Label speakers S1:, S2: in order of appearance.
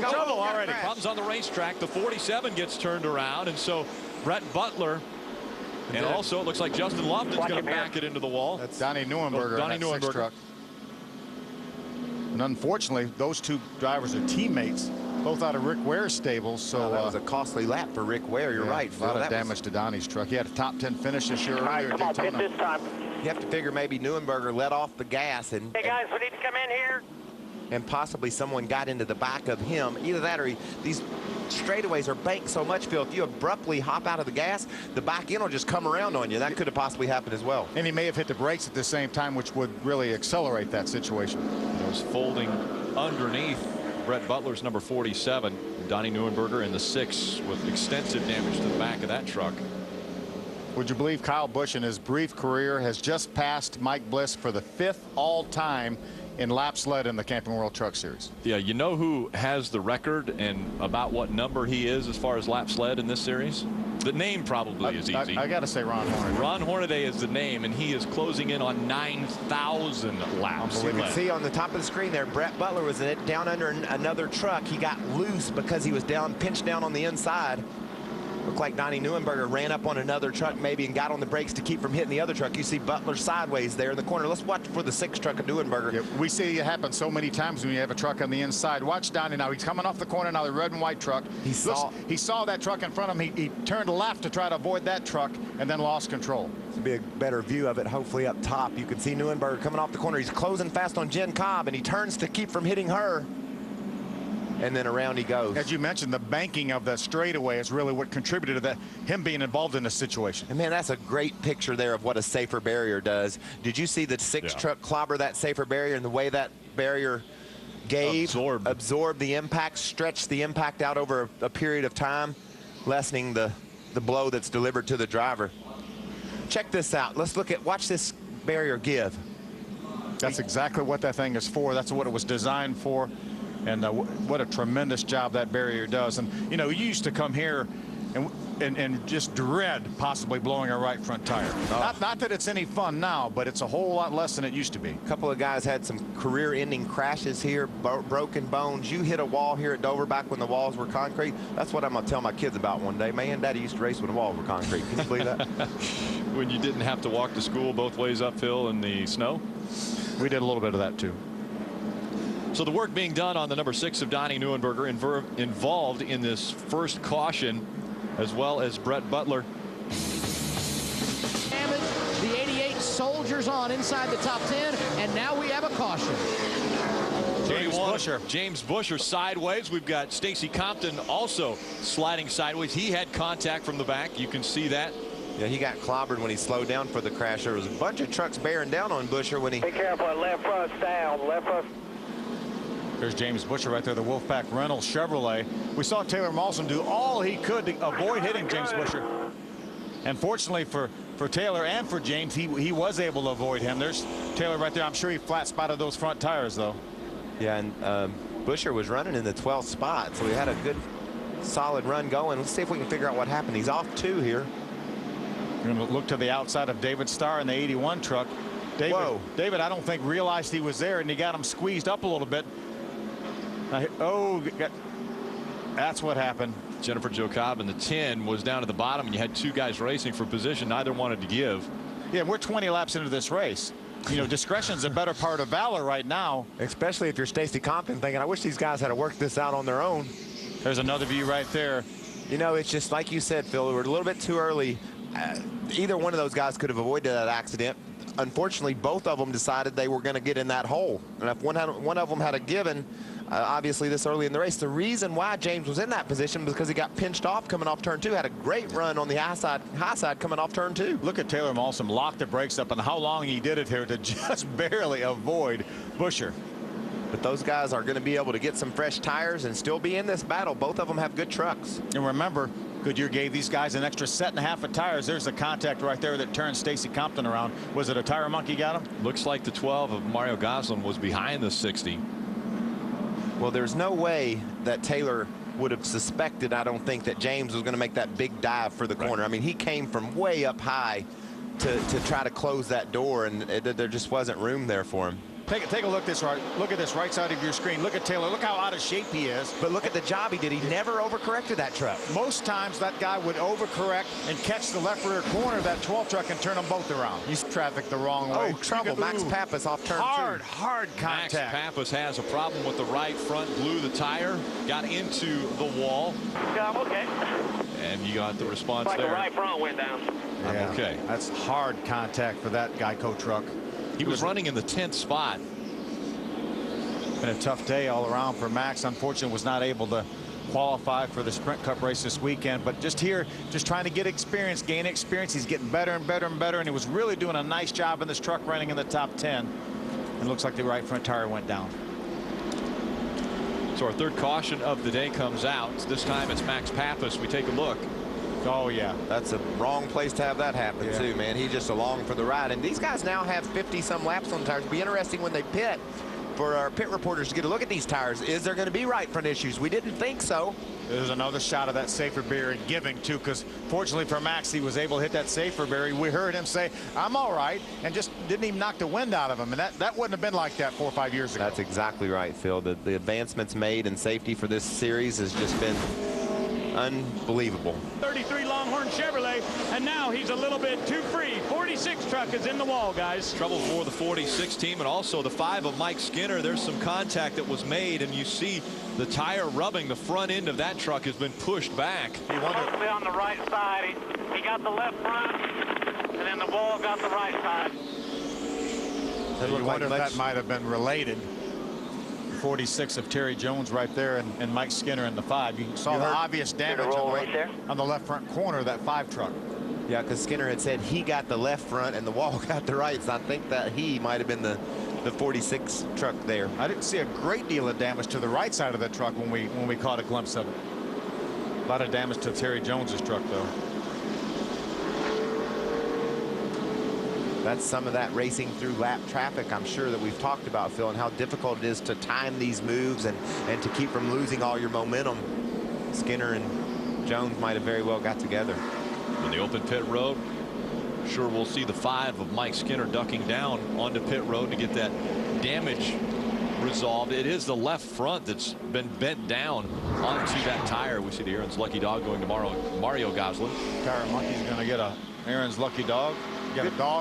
S1: trouble already.
S2: Problems on the racetrack. The 47 gets turned around, and so Brett Butler, and also it looks like Justin Lofton's going to back it into the wall.
S1: That's Donnie Neuenberger.
S2: Donnie
S1: in that
S2: Neuenberger.
S1: six truck. And unfortunately, those two drivers are teammates, both out of Rick Ware's stables. So
S3: that was a costly lap for Rick Ware. You're right, Phil.
S1: A lot of damage to Donnie's truck. He had a top 10 finish this year earlier at Daytona.
S4: This time.
S3: You have to figure maybe Neuenberger let off the gas and.
S4: Hey guys, we need to come in here.
S3: And possibly someone got into the back of him. Either that or these straightaways are banked so much, Phil. If you abruptly hop out of the gas, the back end will just come around on you. That could have possibly happened as well.
S1: And he may have hit the brakes at the same time, which would really accelerate that situation.
S2: It was folding underneath Brett Butler's number 47. Donnie Neuenberger in the 6 with extensive damage to the back of that truck.
S1: Would you believe Kyle Busch in his brief career has just passed Mike Bliss for the 5th all-time in laps led in the Camping World Truck Series?
S2: Yeah, you know who has the record and about what number he is as far as laps led in this series? The name probably is easy.
S1: I got to say Ron Hornaday.
S2: Ron Hornaday is the name, and he is closing in on 9,000 laps.
S3: You can see on the top of the screen there, Brett Butler was down under another truck. He got loose because he was pinched down on the inside. Looked like Donnie Neuenberger ran up on another truck maybe and got on the brakes to keep from hitting the other truck. You see Butler sideways there in the corner. Let's watch for the 6 truck of Neuenberger.
S1: Yeah, we see it happen so many times when you have a truck on the inside. Watch Donnie now. He's coming off the corner now, the red and white truck. He saw that truck in front of him. He turned left to try to avoid that truck and then lost control.
S3: This will be a better view of it, hopefully up top. You can see Neuenberger coming off the corner. He's closing fast on Jen Cobb, and he turns to keep from hitting her. And then around he goes.
S1: As you mentioned, the banking of that straightaway is really what contributed to that, him being involved in this situation.
S3: And man, that's a great picture there of what a safer barrier does. Did you see the 6 truck clobber that safer barrier and the way that barrier absorbed the impact, stretched the impact out over a period of time, lessening the blow that's delivered to the driver. Check this out. Let's watch this barrier give.
S1: That's exactly what that thing is for. That's what it was designed for. And what a tremendous job that barrier does. And, you know, you used to come here and just dread possibly blowing a right front tire. Not that it's any fun now, but it's a whole lot less than it used to be.
S3: A couple of guys had some career-ending crashes here, broken bones. You hit a wall here at Dover back when the walls were concrete. That's what I'm going to tell my kids about one day. Man, Daddy used to race when the walls were concrete. Can you believe that?
S2: When you didn't have to walk to school both ways uphill in the snow?
S1: We did a little bit of that, too.
S2: So the work being done on the number 6 of Donnie Neuenberger involved in this first caution, as well as Brett Butler.
S5: The 88 soldiers on inside the top 10, and now we have a caution.
S2: James Buescher sideways. We've got Stacy Compton also sliding sideways. He had contact from the back. You can see that.
S3: Yeah, he got clobbered when he slowed down for the crash. There was a bunch of trucks bearing down on Buescher when he...
S4: Be careful, left front's down, left front.
S1: There's James Buescher right there, the Wolfpack Reynolds Chevrolet. We saw Taylor Mawson do all he could to avoid hitting James Buescher. And fortunately for Taylor and for James, he was able to avoid him. There's Taylor right there. I'm sure he flat spotted those front tires, though.
S3: Yeah, and Buescher was running in the 12th spot, so he had a good, solid run going. Let's see if we can figure out what happened. He's off 2 here.
S1: You're going to look to the outside of David Starr in the 81 truck. David, I don't think realized he was there, and he got him squeezed up a little bit. That's what happened.
S2: Jennifer Jo Cobb in the 10 was down at the bottom, and you had 2 guys racing for position. Neither wanted to give.
S1: Yeah, we're 20 laps into this race. You know, discretion's a better part of valor right now.
S3: Especially if you're Stacy Compton thinking, I wish these guys had to work this out on their own.
S1: There's another view right there.
S3: You know, it's just like you said, Phil, we're a little bit too early. Either one of those guys could have avoided that accident. Unfortunately, both of them decided they were going to get in that hole. And if one of them had a given, obviously this early in the race, the reason why James was in that position was because he got pinched off coming off turn 2. Had a great run on the high side coming off turn 2.
S1: Look at Taylor Mawson lock the brakes up, and how long he did it here to just barely avoid Buescher.
S3: But those guys are going to be able to get some fresh tires and still be in this battle. Both of them have good trucks.
S1: And remember, Goodyear gave these guys an extra 1.5 sets of tires. There's the contact right there that turned Stacy Compton around. Was it a tire monkey got him?
S2: Looks like the 12 of Mario Goslin was behind the 60.
S3: Well, there's no way that Taylor would have suspected, I don't think, that James was going to make that big dive for the corner. I mean, he came from way up high to try to close that door, and there just wasn't room there for him.
S1: Take a look this right. Look at this right side of your screen. Look at Taylor. Look how out of shape he is.
S3: But look at the job he did. He never overcorrected that truck.
S1: Most times that guy would overcorrect and catch the left rear corner of that 12 truck and turn them both around. He's traffic the wrong way.
S3: Oh, trouble. Max Pappas off turn 2.
S1: Hard
S2: Max
S1: contact.
S2: Pappas has a problem with the right front, blew the tire, got into the wall,
S4: Yeah, I'm okay.
S2: and you got the response
S4: Like the
S2: there.
S4: right front went down.
S1: Yeah,
S2: okay.
S1: That's hard contact for that Geico truck.
S2: He was running in the 10th spot.
S1: Been a tough day all around for Max. Unfortunately, was not able to qualify for the Sprint Cup race this weekend. But just here, just trying to get experience, gain experience. He's getting better and better and better. And he was really doing a nice job in this truck running in the top 10. And looks like the right front tire went down.
S2: So our third caution of the day comes out. This time it's Max Pappas. We take a look.
S1: Oh, yeah.
S3: That's a wrong place to have that happen,
S1: Yeah.
S3: too, man. He's just along for the ride. And these guys now have 50-some laps on the tires. It'll be interesting when they pit for our pit reporters to get a look at these tires. Is there going to be right front issues? We didn't think so.
S1: There's another shot of that safer barrier giving, too, because fortunately for Max, he was able to hit that safer barrier. We heard him say, I'm all right, and just didn't even knock the wind out of him. And that wouldn't have been like that 4 or 5 years ago.
S3: That's exactly right, Phil. The advancements made in safety for this series has just been unbelievable.
S6: 33 Longhorn Chevrolet, and now he's a little bit too free. 46 truck is in the wall, guys.
S2: Trouble for the 46 team and also the 5 of Mike Skinner. There's some contact that was made, and you see the tire rubbing. The front end of that truck has been pushed back.
S4: Mostly on the right side. He got the left front, and then the wall got the right side.
S1: You wonder if that might have been related. 46 of Terry Jones right there, and Mike Skinner in the 5. You saw the obvious damage on the left front corner of that 5 truck.
S3: Yeah, because Skinner had said he got the left front and the wall got the right. So I think that he might have been the 46 truck there.
S1: I didn't see a great deal of damage to the right side of the truck when we caught a glimpse of it. A lot of damage to Terry Jones's truck, though.
S3: That's some of that racing through lap traffic, I'm sure, that we've talked about, Phil, and how difficult it is to time these moves and to keep from losing all your momentum. Skinner and Jones might have very well got together.
S2: In the open pit road, sure we'll see the 5 of Mike Skinner ducking down onto pit road to get that damage resolved. It is the left front that's been bent down onto that tire. We see the Aaron's Lucky Dog going to Mario Goslin.
S1: Tire monkey's going to get a Aaron's Lucky Dog. Get a dog.